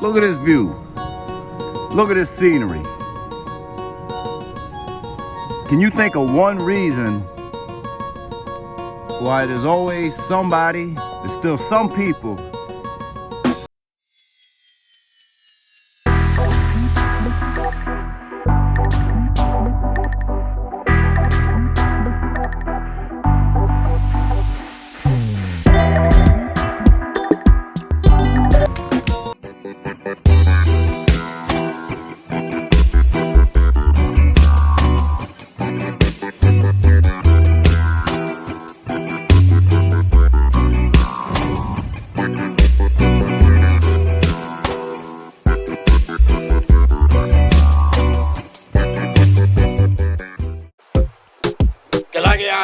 Look at this view. Look at this scenery. Can you think of one reason why there's always somebody, there's still some people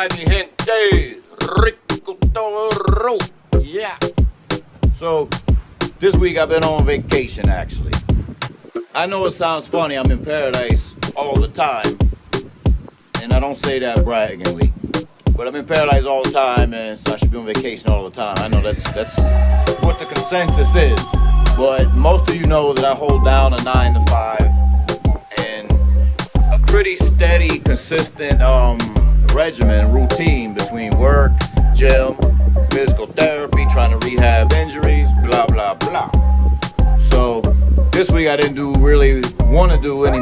mi gente, rico.toro. Yeah. So this week I've been on vacation actually. I know it sounds funny, I'm in paradise all the time. And I don't say that braggingly. But I'm in paradise all the time, and so I should be on vacation all the time. I know that's what the consensus is. But most of you know that I hold down a 9 to 5 and a pretty steady, consistent regimen, routine between work, gym, physical therapy, trying to rehab injuries, blah, blah, blah. So this week I didn't really want to do any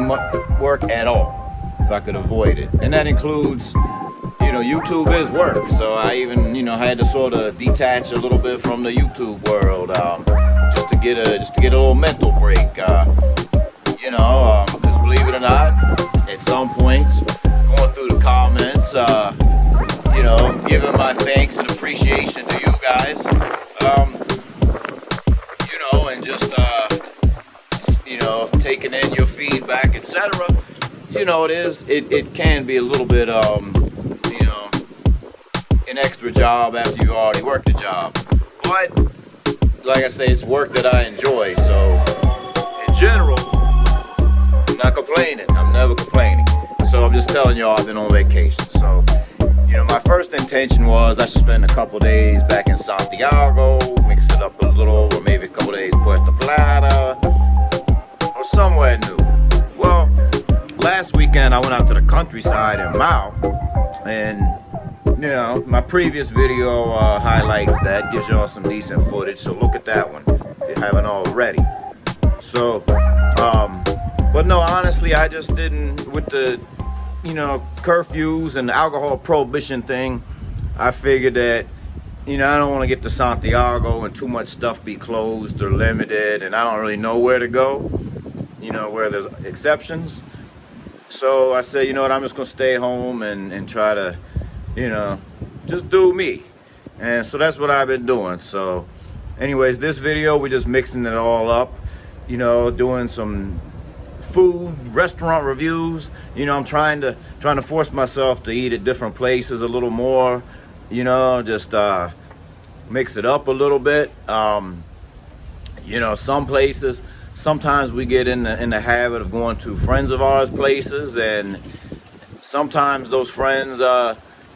work at all, if I could avoid it. And that includes, YouTube is work. So I even, had to sort of detach a little bit from the YouTube world, just to get a little mental break, because believe it or not, at some points, going through the comments, giving my thanks and appreciation to you guys, and just, taking in your feedback, etc. It can be a little bit, an extra job after you already worked the job. But, like I say, it's work that I enjoy, so in general, I'm not complaining. I'm never complaining. So I'm just telling y'all I've been on vacation. So, my first intention was I should spend a couple days back in Santiago, mix it up a little, or maybe a couple days Puerto Plata, or somewhere new. Well, last weekend I went out to the countryside in Mao, and my previous video highlights that, gives y'all some decent footage, so look at that one if you haven't already. So, but no, honestly, I just didn't, with the curfews and the alcohol prohibition thing, I figured that, I don't want to get to Santiago and too much stuff be closed or limited, and I don't really know where to go, where there's exceptions. So I said, you know what, I'm just going to stay home and try to, just do me. And so that's what I've been doing. So anyways, this video, we're just mixing it all up, doing some food, restaurant reviews. I'm trying to force myself to eat at different places a little more, just mix it up a little bit. Some places, sometimes we get in the habit of going to friends of ours places, and sometimes those friends,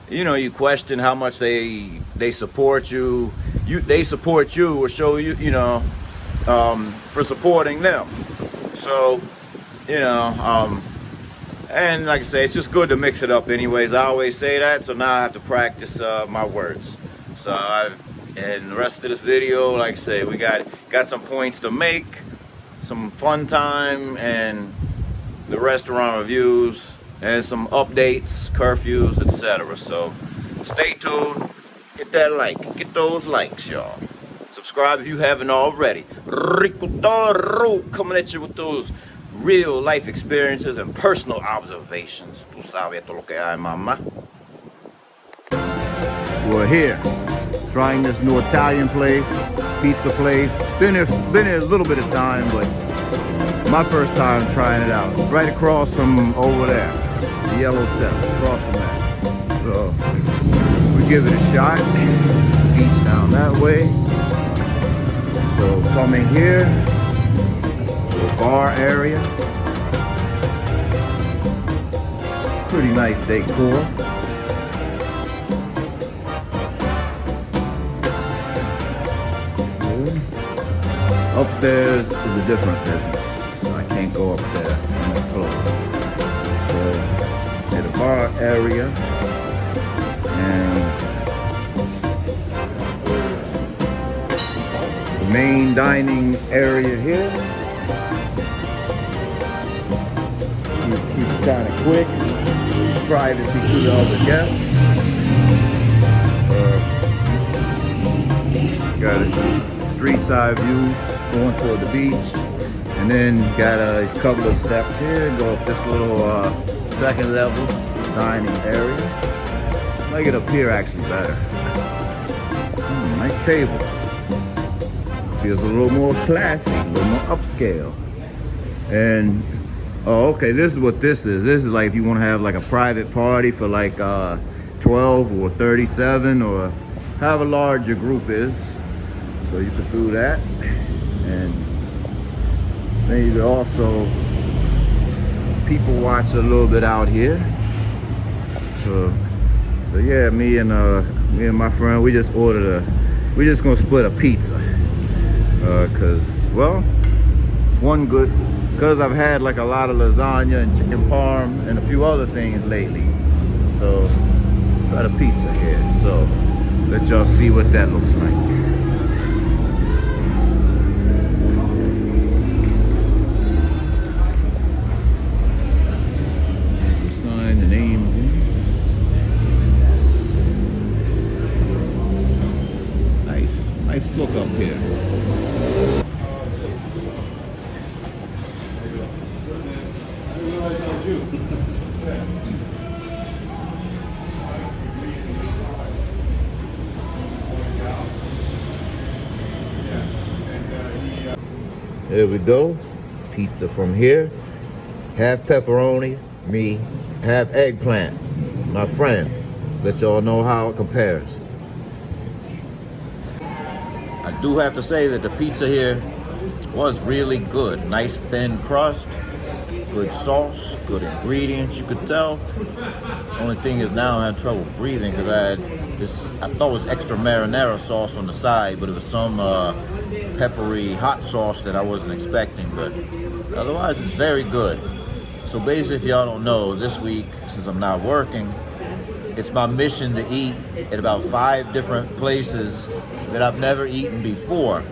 you question how much they support you. They support you or show you, for supporting them. So, and like I say, it's just good to mix it up anyways. I always say that, so now I have to practice my words. So and the rest of this video, like I say, we got some points to make, some fun time, and the restaurant reviews, and some updates, curfews, etc. So stay tuned, get that like, get those likes, y'all. Subscribe if you haven't already. Rico Toro coming at you with those real life experiences and personal observations. Tú sabes todo lo que hay, mamá. We're here, trying this new Italian place, pizza place. Been here a little bit of time, but my first time trying it out. It's right across from over there, the yellow step, across from that. So we give it a shot. Beach down that way. So coming here, the bar area. Pretty nice decor. Upstairs is a different business, so I can't go up there and it's closed. So, in the bar area, and the main dining area here. Keep it kind of quick, privacy to the other guests. Got a street side view going toward the beach, and then got a couple of steps here, go up this little second level dining area. I like it up here actually better. Nice table. Feels a little more classy, a little more upscale. And oh, okay, this is what this is. This is like if you want to have like a private party for like 12 or 37 or however large your group is. So you could do that. And then you could also people watch a little bit out here. So yeah, me and my friend, we just gonna split a pizza. Cause well, it's one good, because I've had like a lot of lasagna and chicken parm and a few other things lately. So got a pizza here. So let y'all see what that looks like. Sign the name. Nice look up here. There we go. Pizza from here. Half pepperoni, me. Half eggplant, my friend. Let y'all know how it compares. I do have to say that the pizza here was really good. Nice thin crust, good sauce, good ingredients, you could tell. Only thing is now I had trouble breathing because I thought it was extra marinara sauce on the side, but it was some peppery hot sauce that I wasn't expecting, but otherwise it's very good. So basically, if y'all don't know, this week, since I'm not working, it's my mission to eat at about 5 different places that I've never eaten before,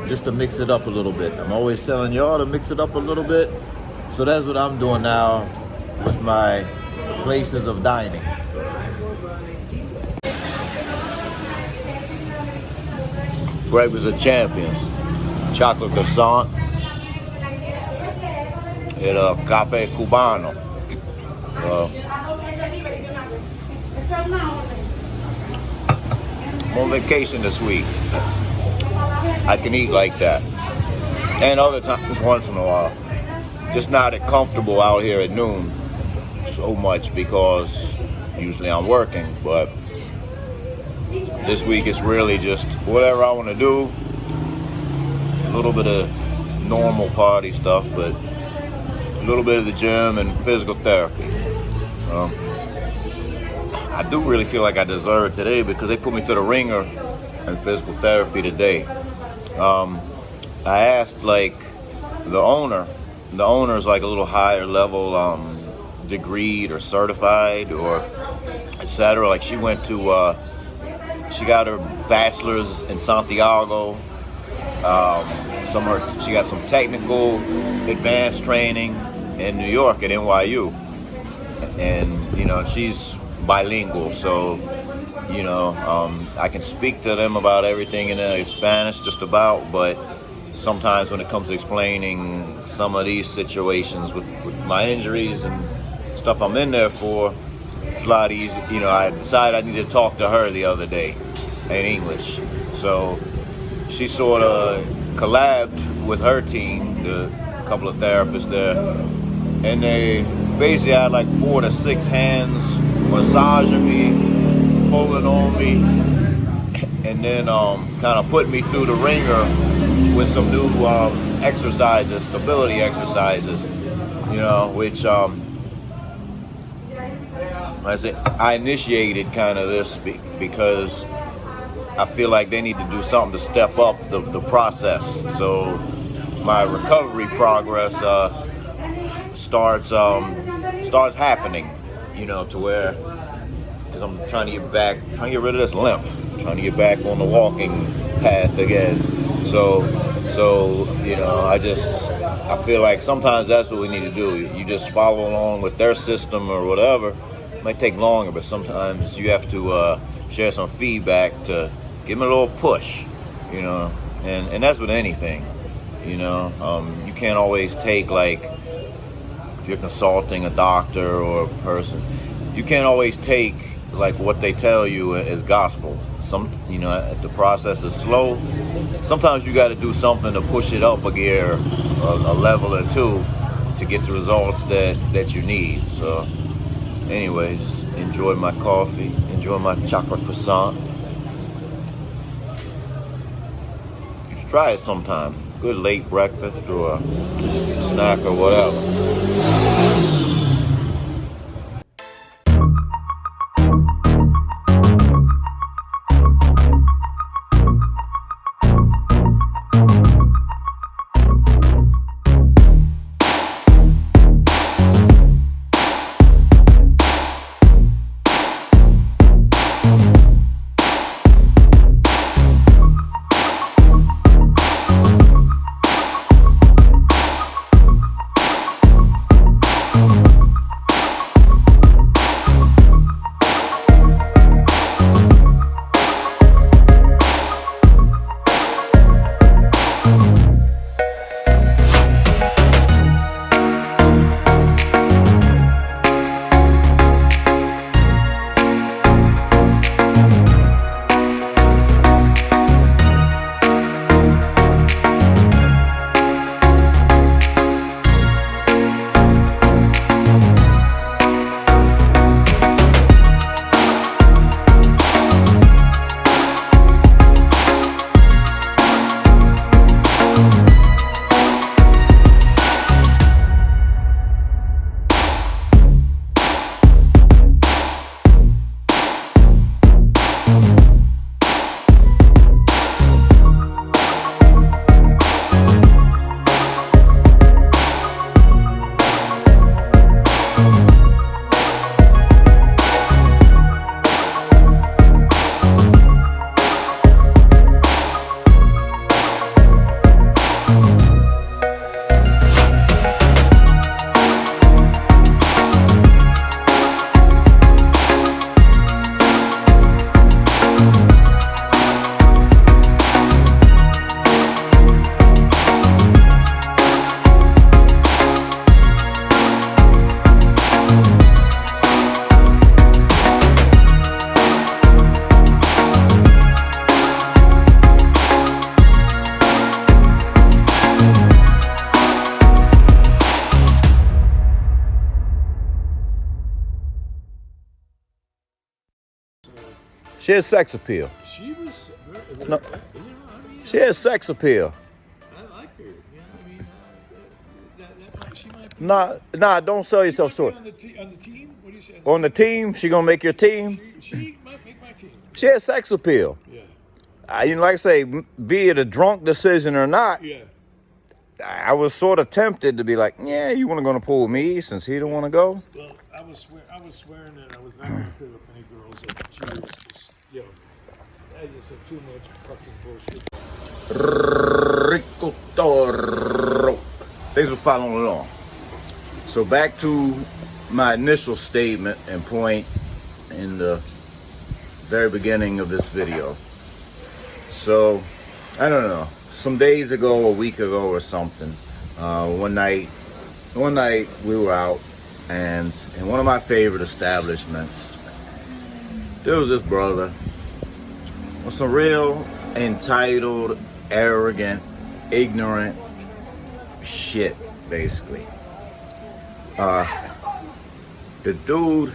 just to mix it up a little bit. I'm always telling y'all to mix it up a little bit, so that's what I'm doing now with my places of dining. Breakfast of Champions, chocolate croissant, and a cafe Cubano. I'm on vacation this week. I can eat like that. And other times, once in a while. Just not as comfortable out here at noon so much because usually I'm working, but this week it's really just whatever I want to do. A little bit of normal party stuff, but a little bit of the gym and physical therapy. I do really feel like I deserve today because they put me through the ringer in physical therapy today. I asked like the owner's like a little higher level degreed or certified or etc. Like she went to she got her bachelor's in Santiago. She got some technical advanced training in New York at NYU, and you know she's bilingual, so you know I can speak to them about everything in Spanish just about, but sometimes when it comes to explaining some of these situations with my injuries and stuff I'm in there for, it's a lot easier. You know, I decided I needed to talk to her the other day in English, so she sort of collabed with her team, the couple of therapists there, and they basically had like 4 to 6 hands massaging me, pulling on me, and then kind of putting me through the ringer with some new exercises, stability exercises, you know, which I initiated kind of this because I feel like they need to do something to step up the process. So my recovery progress starts happening, you know, to where, because I'm trying to get rid of this limp, trying to get back on the walking path again. So you know, I feel like sometimes that's what we need to do. You just follow along with their system or whatever. It might take longer, but sometimes you have to share some feedback to give them a little push, you know. And that's with anything, you know. You can't always take, like, if you're consulting a doctor or a person, you can't always take like what they tell you as gospel. You know, the process is slow. Sometimes you got to do something to push it up a gear, a level or two, to get the results that you need. So, anyways, enjoy my coffee, enjoy my chocolate croissant. You should try it sometime. Good late breakfast or a snack or whatever. She has sex appeal. She was very, No. you know, I mean, She has sex appeal. I liked her. You know, I mean, she might be. Nah, don't sell yourself She might short. be on the team? What do you say? On the team, she gonna make your team. She might make my team. She has sex appeal. Yeah. You know, like I say, be it a drunk decision or not, Yeah. I was sort of tempted to be like, yeah, you want to go to pool with me since he don't want to go? Well, I was swearing that I was not going to pick up any girls. That she was just, you know, I just had too much fucking bullshit. Rico.toro. Thanks for following along. So back to my initial statement and point in the very beginning of this video. So, I don't know, some days ago, a week ago or something, one night we were out, and in one of my favorite establishments, there was this brother with some real entitled, arrogant, ignorant shit, basically. The dude,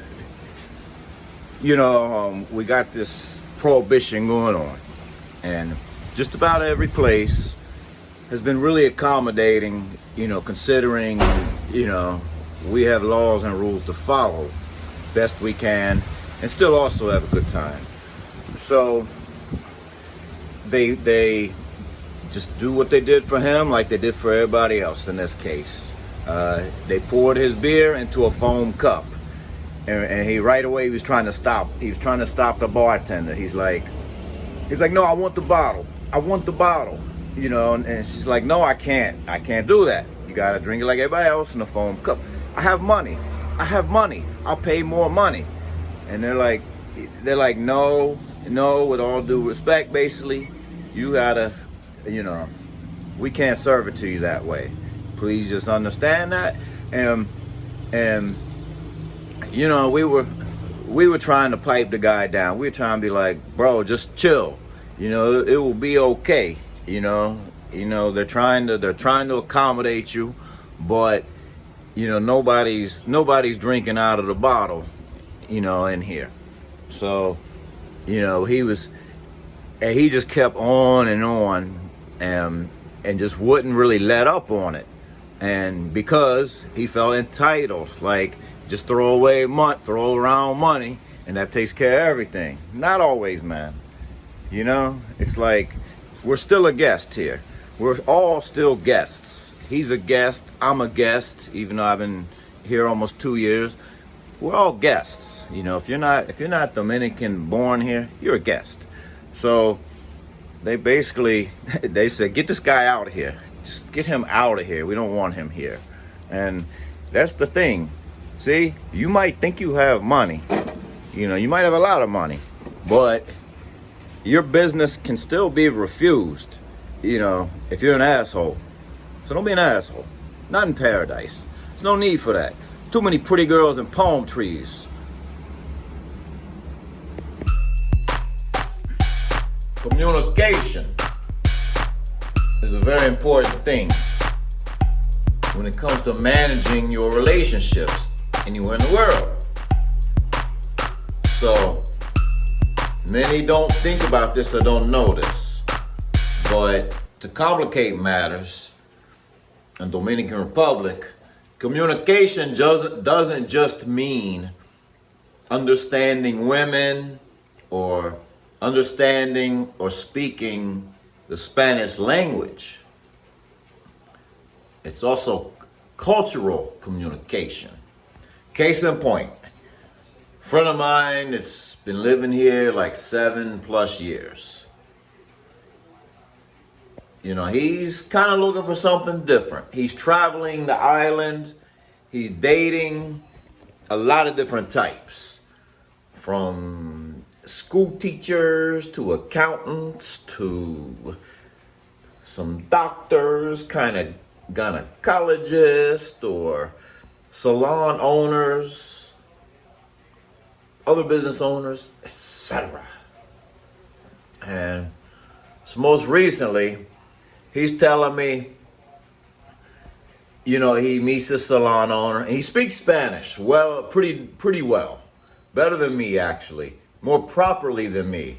you know, we got this prohibition going on, and just about every place has been really accommodating, you know, considering, you know, we have laws and rules to follow best we can and still also have a good time. So they just do what they did for him like they did for everybody else in this case. They poured his beer into a foam cup. And he right away he was trying to stop the bartender. He's like, no, I want the bottle. You know, and she's like, no, I can't do that. You gotta drink it like everybody else in a foam cup. I have money. I'll pay more money. And they're like, no, with all due respect, basically, you gotta, you know, we can't serve it to you that way. Please just understand that. And you know, we were trying to pipe the guy down. We were trying to be like, bro, just chill. You know, it will be okay. You know, they're trying to accommodate you, but you know, nobody's drinking out of the bottle, you know, in here. So, you know, he just kept on and just wouldn't really let up on it. And because he felt entitled, like, just throw around money and that takes care of everything. Not always, man. You know, it's like, we're still a guest here. We're all still guests. He's a guest, I'm a guest, even though I've been here almost 2 years. We're all guests. You know, if you're not Dominican born here, you're a guest. So they said, get this guy out of here. Just get him out of here. We don't want him here. And that's the thing. See, you might think you have money. You know, you might have a lot of money, but your business can still be refused, you know, if you're an asshole. So don't be an asshole. Not in paradise. There's no need for that. Too many pretty girls and palm trees. Communication is a very important thing when it comes to managing your relationships anywhere in the world. So many don't think about this or don't know this, but to complicate matters in Dominican Republic, communication doesn't just mean understanding women or understanding or speaking the Spanish language. It's also cultural communication. Case in point, a friend of mine that's been living here like 7+ years. You know, he's kind of looking for something different. He's traveling the island. He's dating a lot of different types, from school teachers to accountants to some doctors, kind of gynecologists or salon owners, other business owners, etc. And so most recently, he's telling me, you know, he meets the salon owner and he speaks Spanish well, pretty well. Better than me, actually. More properly than me.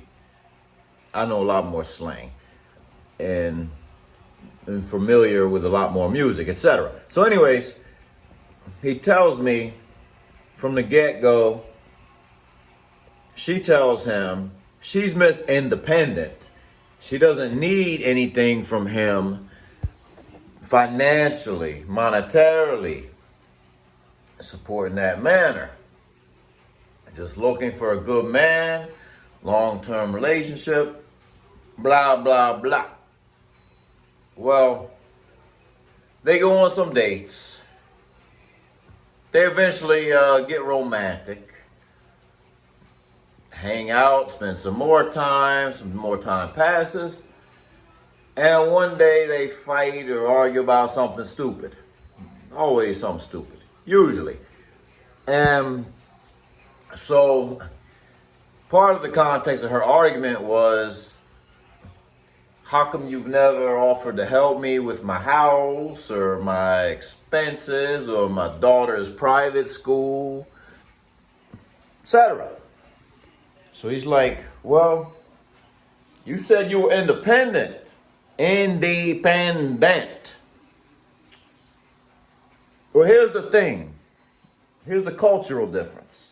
I know a lot more slang and familiar with a lot more music, etc. So anyways, he tells me from the get-go, she tells him she's Miss Independent. She doesn't need anything from him financially, monetarily, supporting that manner. Just looking for a good man, long-term relationship, blah, blah, blah. Well, they go on some dates. They eventually get romantic, hang out, spend some more time passes, and one day they fight or argue about something stupid. Always something stupid, usually. And so part of the context of her argument was, how come you've never offered to help me with my house or my expenses or my daughter's private school, etc. So he's like, well, you said you were independent. Independent. Well, here's the thing. Here's the cultural difference.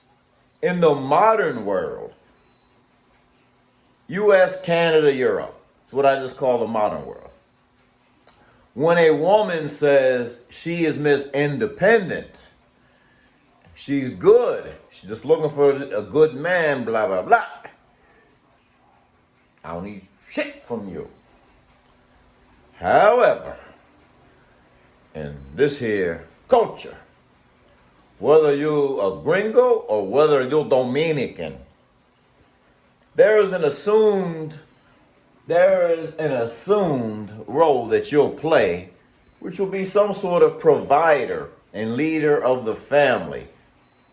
In the modern world, US, Canada, Europe, it's what I just call the modern world. when a woman says she is Miss Independent, she's good, she's just looking for a good man, blah, blah, blah. I don't need shit from you. However, in this here culture, whether you a gringo or whether you're Dominican, there is an assumed role that you'll play, which will be some sort of provider and leader of the family.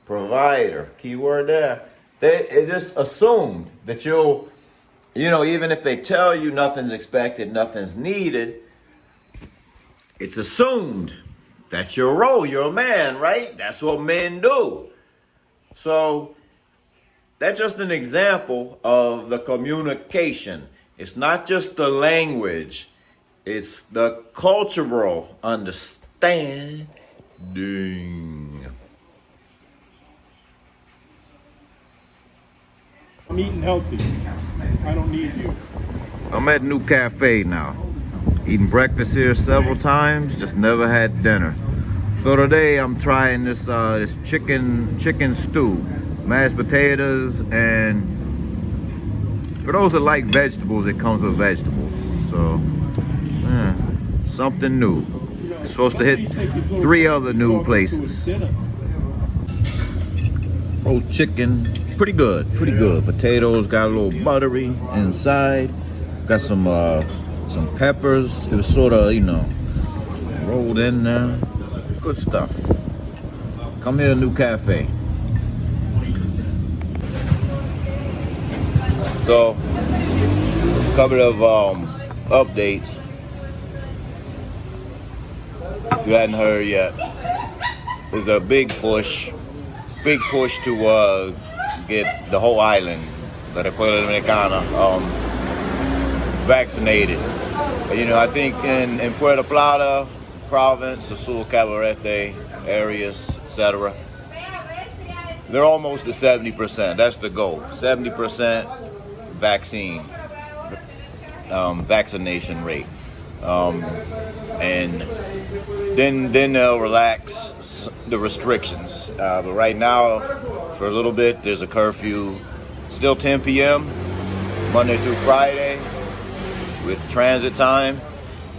Provider, keyword there. It just assumed that you'll, even if they tell you nothing's expected, nothing's needed, it's assumed that's your role. You're a man, right? That's what men do. So that's just an example of the communication. It's not just the language. It's the cultural understanding. I'm eating healthy. I don't need you. I'm at New Cafe now. Eating breakfast here several times, just never had dinner. So today I'm trying this this chicken stew, mashed potatoes, and for those that like vegetables, it comes with vegetables. So something new. Supposed to hit 3 other new places. Roast chicken, pretty good. Potatoes got a little buttery inside. Got some peppers. It was sort of, rolled in there. Good stuff. Come here to New Cafe. So, a couple of updates. If you hadn't heard yet, there's a big push to get the whole island, the República Dominicana, vaccinated. I think in Puerto Plata province, Sosua Cabarete areas, etc., they're almost to 70%. That's the goal. 70% vaccination rate. And then they'll relax the restrictions. But right now, for a little bit, there's a curfew. Still 10 p.m. Monday through Friday with transit time.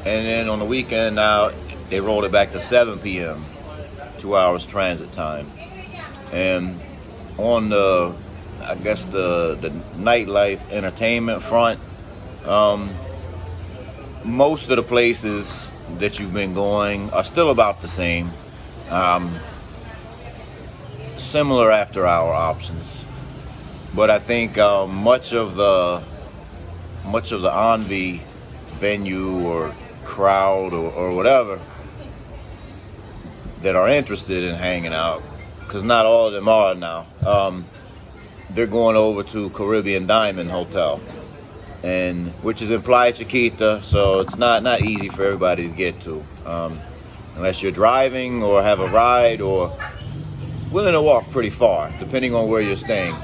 And then on the weekend now, they rolled it back to 7 p.m. 2 hours transit time. And on the nightlife entertainment front, most of the places that you've been going are still about the same. Similar after-hour options, but I think much of the Ahnvee venue or crowd or whatever that are interested in hanging out, because not all of them are now. They're going over to Caribbean Diamond Hotel, and which is in Playa Chiquita, so it's not easy for everybody to get to, unless you're driving or have a ride or willing to walk pretty far, depending on where you're staying.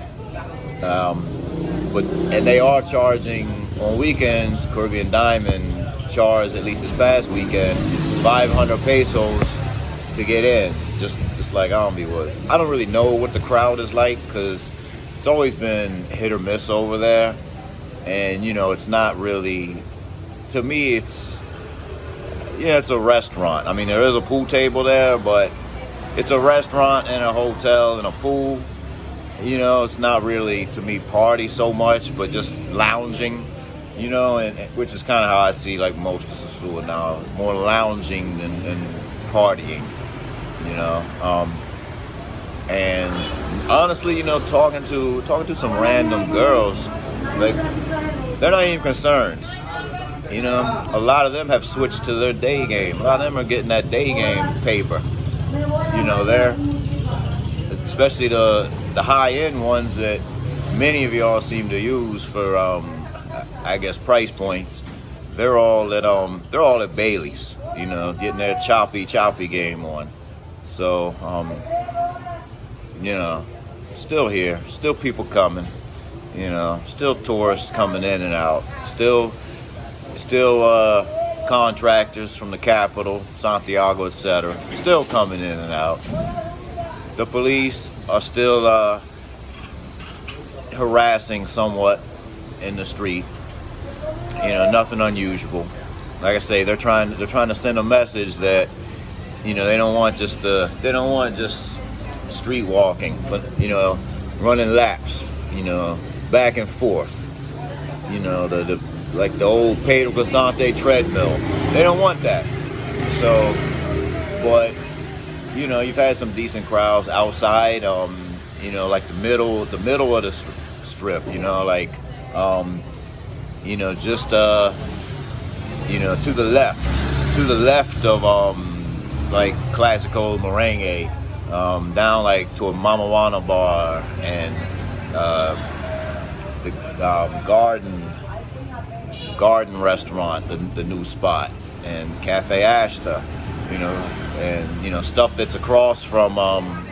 And they are charging on weekends. Caribbean Diamond charged, at least this past weekend, 500 pesos to get in, just like Ahnvee was. I don't really know what the crowd is like, because it's always been hit or miss over there. And it's not really, to me, it's a restaurant. I mean, there is a pool table there, but it's a restaurant and a hotel and a pool. It's not really, to me, party so much, but just lounging, and which is kind of how I see like most of Sosua now, more lounging than partying, and honestly, talking to some random girls, like, they're not even concerned. A lot of them have switched to their day game. A lot of them are getting that day game paper. They're, especially the high-end ones that many of y'all seem to use for, I guess, price points. They're all at Bailey's, getting their choppy game on. So, still here, still people coming, still tourists coming in and out, still contractors from the capital, Santiago, etc., still coming in and out. The police are still harassing somewhat in the street. You know, nothing unusual. Like I say, they're trying to send a message that, you know, they don't want just street walking, but, you know, running laps, you know, back and forth. You know, like the old Pedro Glasante treadmill. They don't want that. So, but, you know, you've had some decent crowds outside. You know, like the middle of the strip. You know, like, you know, just you know, to the left of like Clasicos Merengue, down like to a Mama Juana bar and the Garden restaurant, the new spot, and Cafe Ashta, you know, and, you know, stuff that's across from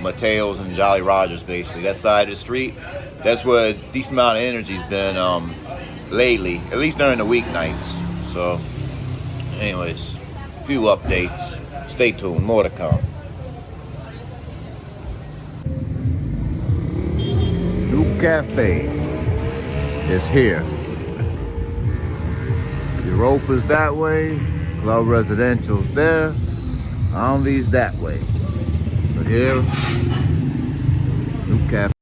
Mateo's and Jolly Rogers, basically. That side of the street, that's where a decent amount of energy's been lately, at least during the weeknights. So, anyways, a few updates. Stay tuned, more to come. New cafe is here. Europa's that way, Club Residential's there, Ahnvee's that way. So here, new cafe.